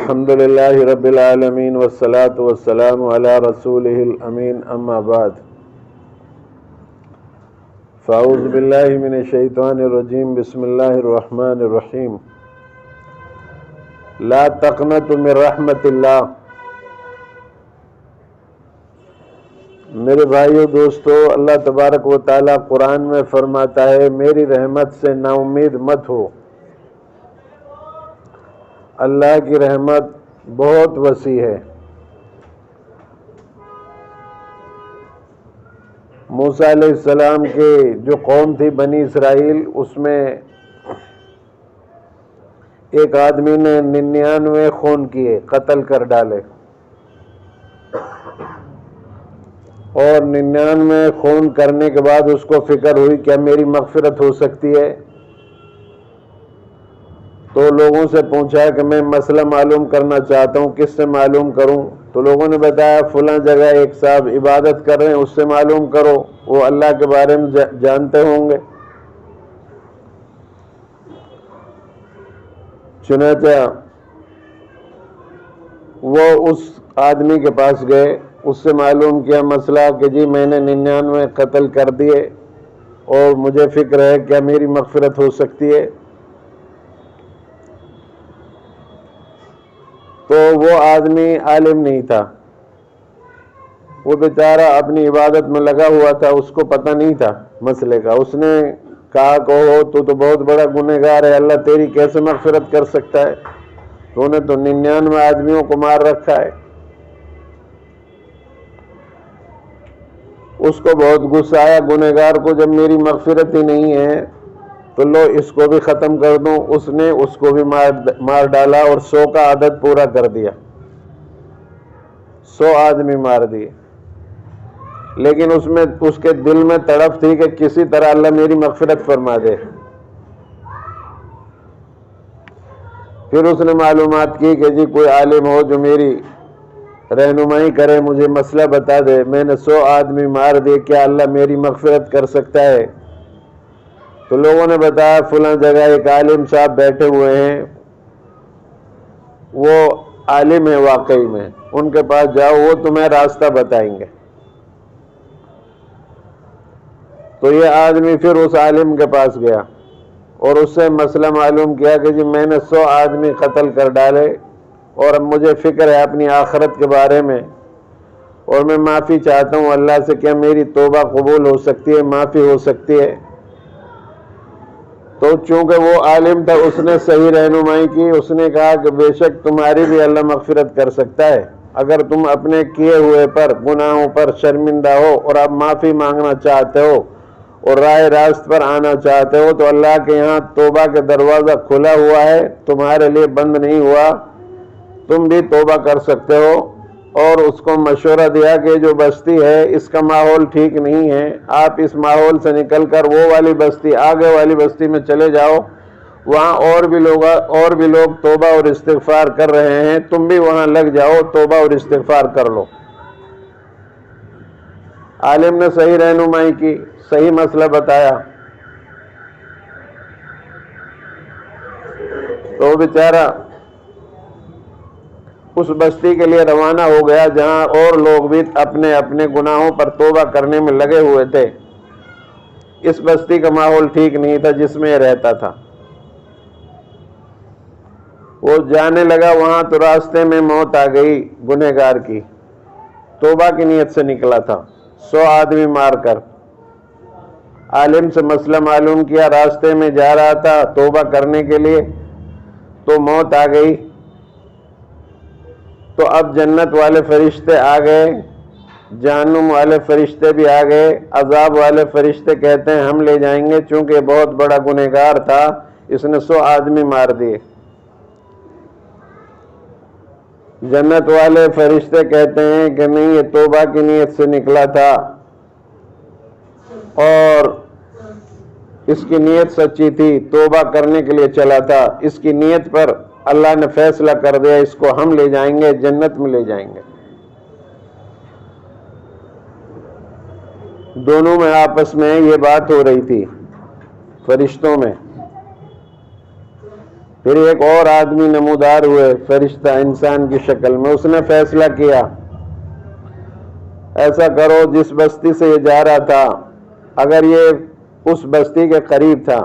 الحمد للہ رب العالمین والصلاة والسلام علی رسولہ الامین اما بعد فاعوذ باللہ من الشیطان الرجیم بسم اللہ الرحمن الرحیم لا تقنطوا من رحمت اللہ۔ میرے بھائیو دوستو، اللہ تبارک و تعالیٰ قرآن میں فرماتا ہے میری رحمت سے نا امید مت ہو۔ اللہ کی رحمت بہت وسیع ہے۔ موسیٰ علیہ السلام کی جو قوم تھی بنی اسرائیل، اس میں ایک آدمی نے 99 خون کیے، قتل کر ڈالے، اور 99 خون کرنے کے بعد اس کو فکر ہوئی کیا میری مغفرت ہو سکتی ہے؟ تو لوگوں سے پوچھا کہ میں مسئلہ معلوم کرنا چاہتا ہوں، کس سے معلوم کروں؟ تو لوگوں نے بتایا فلاں جگہ ایک صاحب عبادت کر رہے ہیں، اس سے معلوم کرو، وہ اللہ کے بارے میں جانتے ہوں گے۔ چنانچہ وہ اس آدمی کے پاس گئے، اس سے معلوم کیا مسئلہ کہ جی میں نے 99 قتل کر دیے اور مجھے فکر ہے کیا میری مغفرت ہو سکتی ہے؟ تو وہ آدمی عالم نہیں تھا، وہ بیچارہ اپنی عبادت میں لگا ہوا تھا، اس کو پتہ نہیں تھا مسئلے کا۔ اس نے کہا کہ تو بہت بڑا گنہگار ہے، اللہ تیری کیسے مغفرت کر سکتا ہے؟ تو نے تو 99 آدمیوں کو مار رکھا ہے۔ اس کو بہت غصہ آیا گنہگار کو، جب میری مغفرت ہی نہیں ہے تو لو اس کو بھی ختم کر دوں۔ اس نے اس کو بھی مار ڈالا اور 100 کا عدد پورا کر دیا، 100 آدمی مار دیے۔ لیکن اس کے دل میں تڑپ تھی کہ کسی طرح اللہ میری مغفرت فرما دے۔ پھر اس نے معلومات کی کہ جی کوئی عالم ہو جو میری رہنمائی کرے، مجھے مسئلہ بتا دے، میں نے 100 آدمی مار دیے، کیا اللہ میری مغفرت کر سکتا ہے؟ تو لوگوں نے بتایا فلاں جگہ ایک عالم صاحب بیٹھے ہوئے ہیں، وہ عالم ہے واقعی میں، ان کے پاس جاؤ، وہ تمہیں راستہ بتائیں گے۔ تو یہ آدمی پھر اس عالم کے پاس گیا اور اس سے مسئلہ معلوم کیا کہ جی میں نے 100 آدمی قتل کر ڈالے اور اب مجھے فکر ہے اپنی آخرت کے بارے میں، اور میں معافی چاہتا ہوں اللہ سے، کیا میری توبہ قبول ہو سکتی ہے، معافی ہو سکتی ہے؟ تو چونکہ وہ عالم تھا، اس نے صحیح رہنمائی کی، اس نے کہا کہ بے شک تمہاری بھی اللہ مغفرت کر سکتا ہے، اگر تم اپنے کیے ہوئے پر گناہوں پر شرمندہ ہو اور اب معافی مانگنا چاہتے ہو اور راہ راست پر آنا چاہتے ہو تو اللہ کے یہاں توبہ کا دروازہ کھلا ہوا ہے، تمہارے لیے بند نہیں ہوا، تم بھی توبہ کر سکتے ہو۔ اور اس کو مشورہ دیا کہ جو بستی ہے اس کا ماحول ٹھیک نہیں ہے، آپ اس ماحول سے نکل کر وہ والی بستی، آگے والی بستی میں چلے جاؤ، وہاں اور بھی لوگ توبہ اور استغفار کر رہے ہیں، تم بھی وہاں لگ جاؤ، توبہ اور استغفار کر لو۔ عالم نے صحیح رہنمائی کی، صحیح مسئلہ بتایا، تو بیچارہ اس بستی کے لیے روانہ ہو گیا جہاں اور لوگ بھی اپنے اپنے گناہوں پر توبہ کرنے میں لگے ہوئے تھے۔ اس بستی کا ماحول ٹھیک نہیں تھا جس میں یہ رہتا تھا۔ وہ جانے لگا وہاں تو راستے میں موت آ گئی گنہگار کی، توبہ کی نیت سے نکلا تھا، 100 آدمی مار کر۔ عالم سے مسئلہ معلوم کیا، راستے میں جا رہا تھا توبہ کرنے کے لیے تو موت آ گئی۔ تو اب جنت والے فرشتے آ گئے، جہنم والے فرشتے بھی آ گئے، عذاب والے فرشتے کہتے ہیں ہم لے جائیں گے، چونکہ بہت بڑا گنہگار تھا، اس نے 100 آدمی مار دیے۔ جنت والے فرشتے کہتے ہیں کہ نہیں، یہ توبہ کی نیت سے نکلا تھا اور اس کی نیت سچی تھی، توبہ کرنے کے لیے چلا تھا، اس کی نیت پر اللہ نے فیصلہ کر دیا اس کو ہم لے جائیں گے، جنت میں لے جائیں گے۔ دونوں میں آپس میں یہ بات ہو رہی تھی فرشتوں میں۔ پھر ایک اور آدمی نمودار ہوئے فرشتہ انسان کی شکل میں، اس نے فیصلہ کیا ایسا کرو، جس بستی سے یہ جا رہا تھا اگر یہ اس بستی کے قریب تھا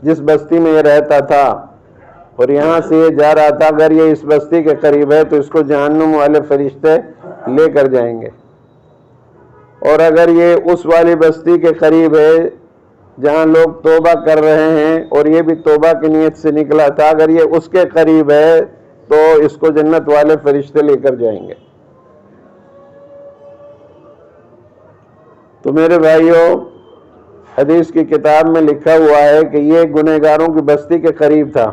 جس بستی میں یہ رہتا تھا اور یہاں سے یہ جا رہا تھا، اگر یہ اس بستی کے قریب ہے تو اس کو جہنم والے فرشتے لے کر جائیں گے، اور اگر یہ اس والی بستی کے قریب ہے جہاں لوگ توبہ کر رہے ہیں اور یہ بھی توبہ کی نیت سے نکلا تھا، اگر یہ اس کے قریب ہے تو اس کو جنت والے فرشتے لے کر جائیں گے۔ تو میرے بھائیوں، حدیث کی کتاب میں لکھا ہوا ہے کہ یہ گنہگاروں کی بستی کے قریب تھا،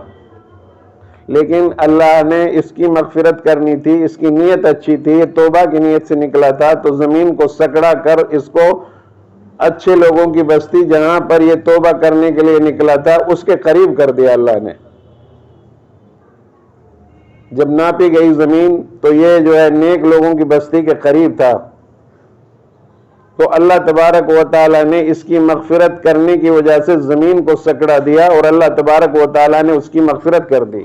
لیکن اللہ نے اس کی مغفرت کرنی تھی، اس کی نیت اچھی تھی، یہ توبہ کی نیت سے نکلا تھا، تو زمین کو سکڑا کر اس کو اچھے لوگوں کی بستی جہاں پر یہ توبہ کرنے کے لیے نکلا تھا اس کے قریب کر دیا اللہ نے۔ جب ناپی گئی زمین تو یہ جو ہے نیک لوگوں کی بستی کے قریب تھا، تو اللہ تبارک و تعالیٰ نے اس کی مغفرت کرنے کی وجہ سے زمین کو سکڑا دیا اور اللہ تبارک و تعالیٰ نے اس کی مغفرت کر دی۔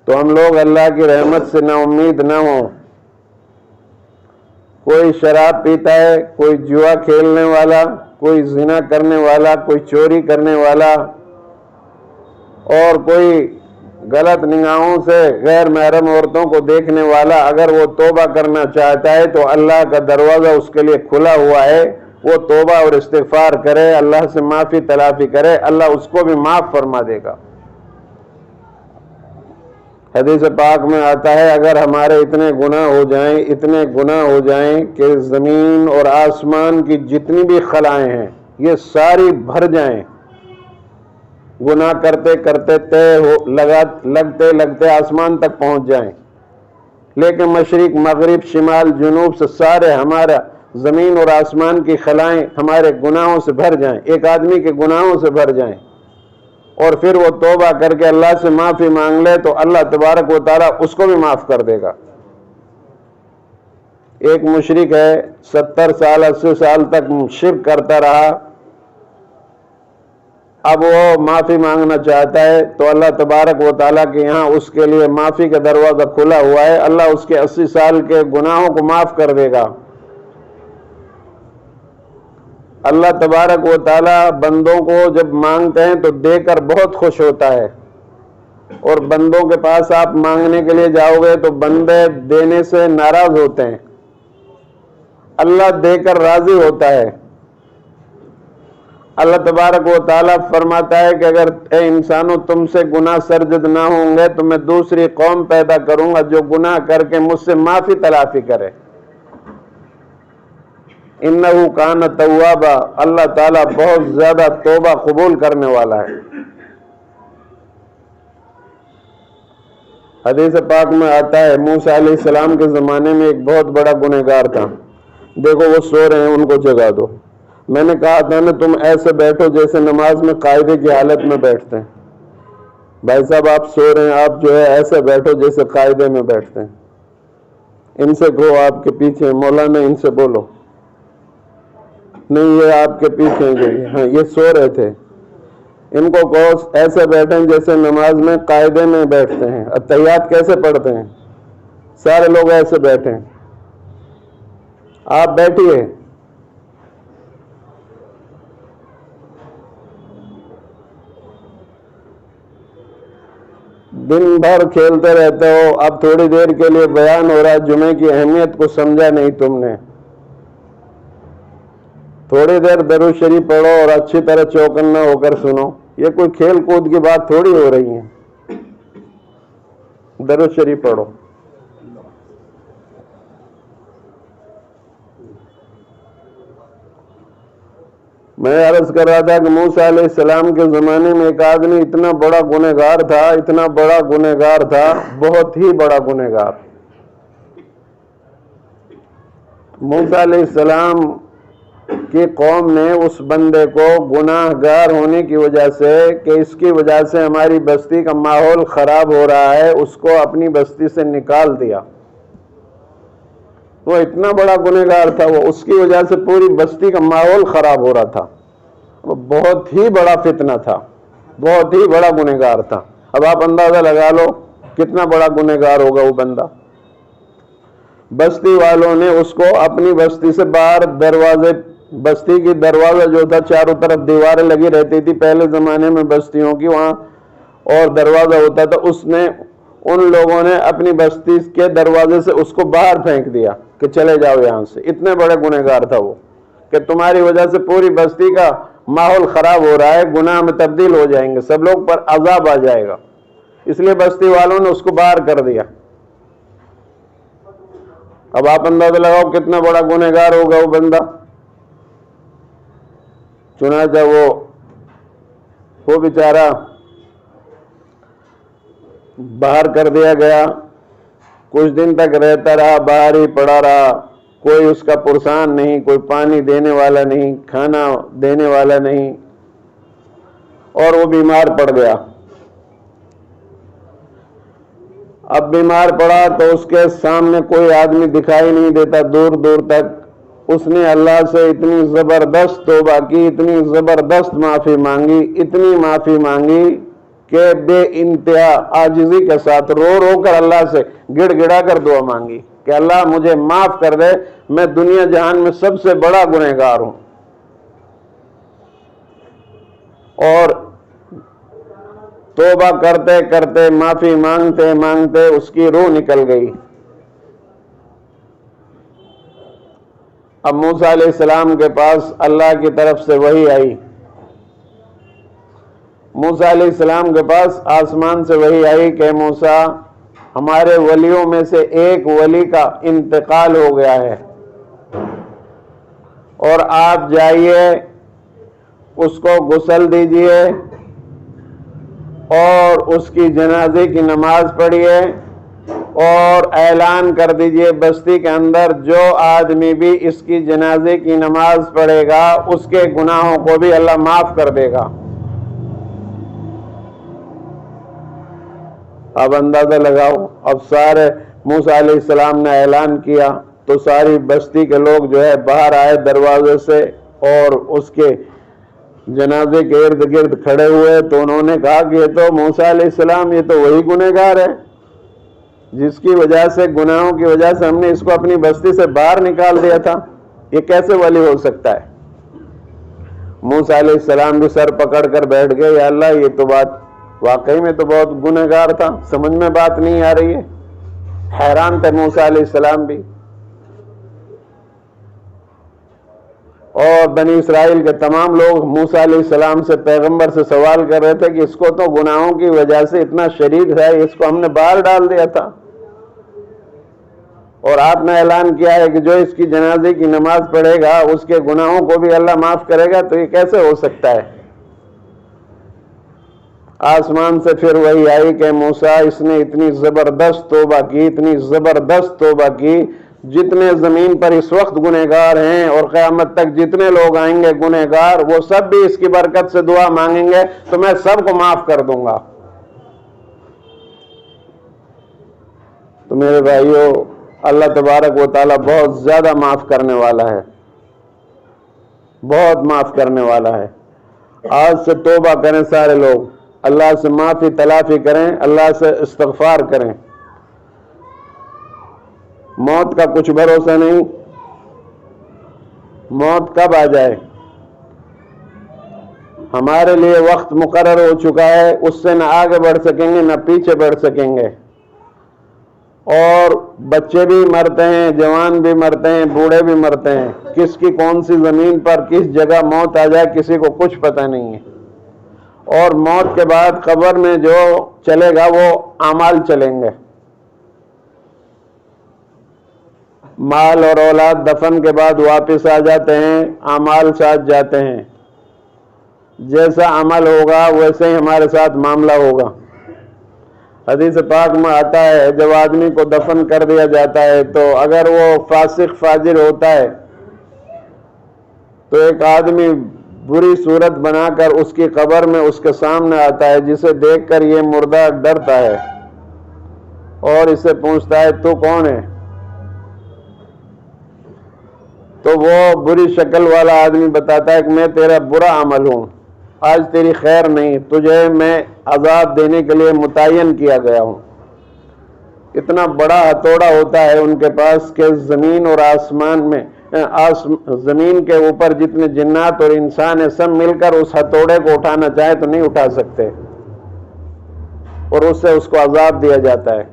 تو ہم لوگ اللہ کی رحمت سے نا امید نہ ہوں۔ کوئی شراب پیتا ہے، کوئی جوا کھیلنے والا، کوئی زنا کرنے والا، کوئی چوری کرنے والا، اور کوئی غلط نگاہوں سے غیر محرم عورتوں کو دیکھنے والا، اگر وہ توبہ کرنا چاہتا ہے تو اللہ کا دروازہ اس کے لیے کھلا ہوا ہے، وہ توبہ اور استغفار کرے، اللہ سے معافی تلافی کرے، اللہ اس کو بھی معاف فرما دے گا۔ حدیث پاک میں آتا ہے اگر ہمارے اتنے گناہ ہو جائیں کہ زمین اور آسمان کی جتنی بھی خلائیں ہیں یہ ساری بھر جائیں، گناہ کرتے کرتے لگتے آسمان تک پہنچ جائیں، لیکن مشرق مغرب شمال جنوب سے سارے ہمارا زمین اور آسمان کی خلائیں ہمارے گناہوں سے بھر جائیں، ایک آدمی کے گناہوں سے بھر جائیں، اور پھر وہ توبہ کر کے اللہ سے معافی مانگ لے تو اللہ تبارک و تعالیٰ اس کو بھی معاف کر دے گا۔ ایک مشرک ہے 70 سال 80 سال تک شرک کرتا رہا، اب وہ معافی مانگنا چاہتا ہے تو اللہ تبارک و تعالیٰ کے یہاں اس کے لیے معافی کا دروازہ کھلا ہوا ہے، اللہ اس کے 80 سال کے گناہوں کو معاف کر دے گا۔ اللہ تبارک و تعالیٰ بندوں کو جب مانگتے ہیں تو دے کر بہت خوش ہوتا ہے، اور بندوں کے پاس آپ مانگنے کے لیے جاؤ گے تو بندے دینے سے ناراض ہوتے ہیں، اللہ دے کر راضی ہوتا ہے۔ اللہ تبارک و تعالیٰ فرماتا ہے کہ اگر اے انسانوں تم سے گناہ سرزد نہ ہوں گے تو میں دوسری قوم پیدا کروں گا جو گناہ کر کے مجھ سے معافی تلافی کرے۔ انہو کان توابا، اللہ تعالیٰ بہت زیادہ توبہ قبول کرنے والا ہے۔ حدیث پاک میں آتا ہے موسیٰ علیہ السلام کے زمانے میں ایک بہت بڑا گنہگار تھا، دیکھو وہ سو رہے ہیں ان کو جگا دو۔ میں نے کہا تھا نا تم ایسے بیٹھو جیسے نماز میں قاعدے کی حالت میں بیٹھتے ہیں، بھائی صاحب آپ سو رہے ہیں، آپ جو ہے ایسے بیٹھو جیسے قاعدے میں بیٹھتے ہیں۔ ان سے کہو آپ کے پیچھے مولانا ان سے بولو، نہیں یہ آپ کے پیچھے ہاں یہ سو رہے تھے، ان کو کہو ایسے بیٹھیں جیسے نماز میں قاعدے میں بیٹھتے ہیں، اتحیات کیسے پڑھتے ہیں، سارے لوگ ایسے بیٹھیں، آپ بیٹھیے۔ دن بھر کھیلتے رہتے ہو، اب تھوڑی دیر کے لیے بیان ہو رہا ہے، جمعے کی اہمیت کو سمجھا نہیں تم نے، تھوڑی دیر درود شریف پڑھو اور اچھی طرح چوکنا ہو کر سنو، یہ کوئی کھیل کود کی بات تھوڑی ہو رہی ہے، درود شریف پڑھو۔ میں عرض کر رہا تھا کہ موسیٰ علیہ السلام کے زمانے میں ایک آدمی اتنا بڑا گنہگار تھا، بہت ہی بڑا گنہگار۔ موسیٰ علیہ السلام کی قوم نے اس بندے کو گناہ گار ہونے کی وجہ سے کہ اس کی وجہ سے ہماری بستی کا ماحول خراب ہو رہا ہے، اس کو اپنی بستی سے نکال دیا۔ وہ اتنا بڑا گنہگار تھا، وہ اس کی وجہ سے پوری بستی کا ماحول خراب ہو رہا تھا، وہ بہت ہی بڑا فتنہ تھا۔ بہت ہی بڑا گنہگار تھا. اب آپ اندازہ لگا لو کتنا بڑا گنہگار ہوگا وہ بندہ. بستی والوں نے اس کو اپنی بستی سے باہر دروازے، بستی کی دروازہ جو تھا چاروں طرف دیواریں لگی رہتی تھی پہلے زمانے میں بستیوں کی، وہاں اور دروازہ ہوتا تھا، اس نے ان لوگوں نے اپنی بستی کے دروازے سے اس کو باہر پھینک دیا کہ چلے جاؤ یہاں سے. اتنے بڑے گنہگار تھا وہ کہ تمہاری وجہ سے پوری بستی کا ماحول خراب ہو رہا ہے، گناہ میں تبدیل ہو جائیں گے، سب لوگ پر عذاب آ جائے گا، اس لیے بستی والوں نے اس کو باہر کر دیا. اب آپ اندازہ لگاؤ کتنا بڑا گنہگار ہوگا وہ بندہ. چنانچہ وہ بیچارہ باہر کر دیا گیا، کچھ دن تک رہتا رہا، باہر ہی پڑا رہا، کوئی اس کا پرسان نہیں، کوئی پانی دینے والا نہیں، کھانا دینے والا نہیں، اور وہ بیمار پڑ گیا. اب بیمار پڑا تو اس کے سامنے کوئی آدمی دکھائی نہیں دیتا دور دور تک. اس نے اللہ سے اتنی زبردست توبہ کی، اتنی زبردست معافی مانگی، اتنی معافی مانگی کہ بے انتہا عاجزی کے ساتھ رو رو کر اللہ سے گڑ گڑا کر دعا مانگی کہ اللہ مجھے معاف کر دے، میں دنیا جہان میں سب سے بڑا گنہگار ہوں. اور توبہ کرتے کرتے، معافی مانگتے مانگتے اس کی روح نکل گئی. اب موسیٰ علیہ السلام کے پاس اللہ کی طرف سے وحی آئی. موسیٰ علیہ السلام کے پاس آسمان سے وحی آئی کہ موسیٰ، ہمارے ولیوں میں سے ایک ولی کا انتقال ہو گیا ہے، اور آپ جائیے اس کو غسل دیجئے اور اس کی جنازے کی نماز پڑھیے، اور اعلان کر دیجئے بستی کے اندر جو آدمی بھی اس کی جنازے کی نماز پڑھے گا اس کے گناہوں کو بھی اللہ معاف کر دے گا. اب اندازہ لگاؤ، اب سارے موسیٰ علیہ السلام نے اعلان کیا تو ساری بستی کے لوگ جو ہے باہر آئے دروازے سے اور اس کے جنازے کے ارد گرد کھڑے ہوئے. تو انہوں نے کہا کہ یہ تو موسیٰ علیہ السلام، یہ تو وہی گنہگار ہے جس کی وجہ سے، گناہوں کی وجہ سے ہم نے اس کو اپنی بستی سے باہر نکال دیا تھا، یہ کیسے ولی ہو سکتا ہے؟ موسیٰ علیہ السلام بھی سر پکڑ کر بیٹھ گئے، یا اللہ یہ تو بات واقعی میں تو بہت گنہگار تھا، سمجھ میں بات نہیں آ رہی ہے. حیران تھے موسیٰ علیہ السلام بھی. اور بنی اسرائیل کے تمام لوگ موسیٰ علیہ السلام سے، پیغمبر سے سوال کر رہے تھے کہ اس کو تو گناہوں کی وجہ سے اتنا شدید ہے، اس کو ہم نے باہر ڈال دیا تھا، اور آپ نے اعلان کیا ہے کہ جو اس کی جنازے کی نماز پڑھے گا اس کے گناہوں کو بھی اللہ معاف کرے گا، تو یہ کیسے ہو سکتا ہے؟ آسمان سے پھر وہی آئی کہ موسیٰ، اس نے اتنی زبردست توبہ کی، اتنی زبردست توبہ کی، جتنے زمین پر اس وقت گنہگار ہیں اور قیامت تک جتنے لوگ آئیں گے گنہگار، وہ سب بھی اس کی برکت سے دعا مانگیں گے تو میں سب کو معاف کر دوں گا. تو میرے بھائیو، اللہ تبارک و تعالیٰ بہت زیادہ معاف کرنے والا ہے، بہت معاف کرنے والا ہے. آج سے توبہ کریں سارے لوگ، اللہ سے معافی تلافی کریں، اللہ سے استغفار کریں. موت کا کچھ بھروسہ نہیں، موت کب آ جائے. ہمارے لیے وقت مقرر ہو چکا ہے، اس سے نہ آگے بڑھ سکیں گے نہ پیچھے بڑھ سکیں گے. اور بچے بھی مرتے ہیں، جوان بھی مرتے ہیں، بوڑھے بھی مرتے ہیں. کس کی کون سی زمین پر کس جگہ موت آ جائے کسی کو کچھ پتہ نہیں ہے. اور موت کے بعد قبر میں جو چلے گا وہ اعمال چلیں گے. مال اور اولاد دفن کے بعد واپس آ جاتے ہیں، اعمال ساتھ جاتے ہیں. جیسا عمل ہوگا ویسے ہی ہمارے ساتھ معاملہ ہوگا. حدیث پاک میں آتا ہے جب آدمی کو دفن کر دیا جاتا ہے تو اگر وہ فاسق فاجر ہوتا ہے تو ایک آدمی بری صورت بنا کر اس کی قبر میں اس کے سامنے آتا ہے، جسے دیکھ کر یہ مردہ ڈرتا ہے اور اسے پوچھتا ہے تو کون ہے؟ تو وہ بری شکل والا آدمی بتاتا ہے کہ میں تیرا برا عمل ہوں. آج تیری خیر نہیں، تجھے میں عذاب دینے کے لیے متعین کیا گیا ہوں۔ اتنا بڑا ہتھوڑا ہوتا ہے ان کے پاس کہ زمین اور آسمان میں زمین کے اوپر جتنے جنات اور انسان ہیں سب مل کر اس ہتھوڑے کو اٹھانا چاہے تو نہیں اٹھا سکتے، اور اس سے اس کو عذاب دیا جاتا ہے۔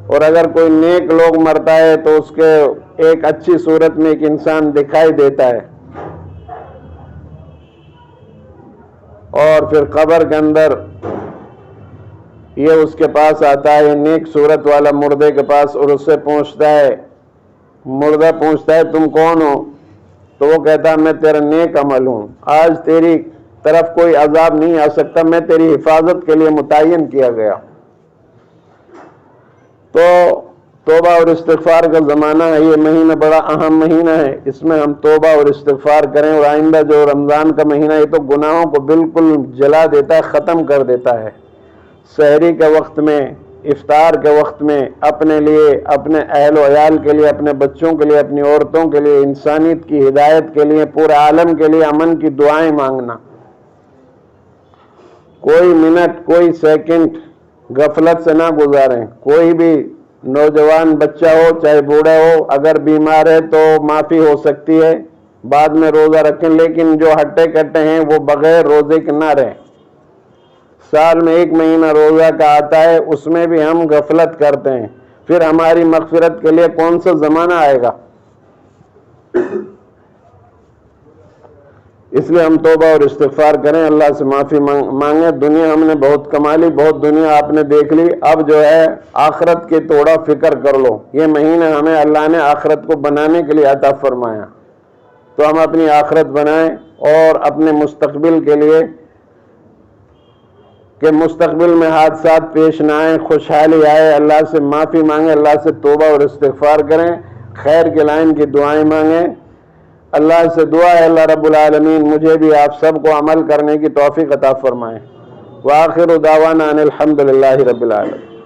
اور اگر کوئی نیک لوگ مرتا ہے تو اس کے ایک اچھی صورت میں ایک انسان دکھائی دیتا ہے، اور پھر قبر کے اندر یہ اس کے پاس آتا ہے، نیک صورت والا مردے کے پاس، اور اس سے پوچھتا ہے، مردہ پوچھتا ہے تم کون ہو؟ تو وہ کہتا ہے میں تیرا نیک عمل ہوں، آج تیری طرف کوئی عذاب نہیں آ سکتا، میں تیری حفاظت کے لیے متعین کیا گیا۔ تو توبہ اور استغفار کا زمانہ ہے، یہ مہینہ بڑا اہم مہینہ ہے، اس میں ہم توبہ اور استغفار کریں، اور آئندہ جو رمضان کا مہینہ یہ تو گناہوں کو بالکل جلا دیتا ہے، ختم کر دیتا ہے۔ سحری کے وقت میں، افطار کے وقت میں اپنے لیے، اپنے اہل و عیال کے لیے، اپنے بچوں کے لیے، اپنی عورتوں کے لیے، انسانیت کی ہدایت کے لیے، پورے عالم کے لیے امن کی دعائیں مانگنا۔ کوئی منٹ، کوئی سیکنڈ غفلت سے نہ گزاریں۔ کوئی بھی نوجوان بچہ ہو چاہے بوڑھا ہو، اگر بیمار ہے تو معافی ہو سکتی ہے، بعد میں روزہ رکھیں، لیکن جو ہٹے کٹے ہیں وہ بغیر روزے کے نہ رہیں۔ سال میں ایک مہینہ روزہ کا آتا ہے، اس میں بھی ہم غفلت کرتے ہیں، پھر ہماری مغفرت کے لیے کون سا زمانہ آئے گا؟ اس لیے ہم توبہ اور استغفار کریں، اللہ سے معافی مانگیں۔ دنیا ہم نے بہت کما لی، بہت دنیا آپ نے دیکھ لی، اب جو ہے آخرت کی تھوڑا فکر کر لو۔ یہ مہینہ ہمیں اللہ نے آخرت کو بنانے کے لیے عطا فرمایا، تو ہم اپنی آخرت بنائیں، اور اپنے مستقبل کے لیے کہ مستقبل میں حادثات پیش نہ آئیں، خوشحالی آئے، اللہ سے معافی مانگیں، اللہ سے توبہ اور استغفار کریں، خیر کے لائن کی دعائیں مانگیں۔ اللہ سے دعا ہے اللہ رب العالمین مجھے بھی آپ سب کو عمل کرنے کی توفیق عطا فرمائیں۔ وآخر دعوانا ان الحمد للہ رب العالمین۔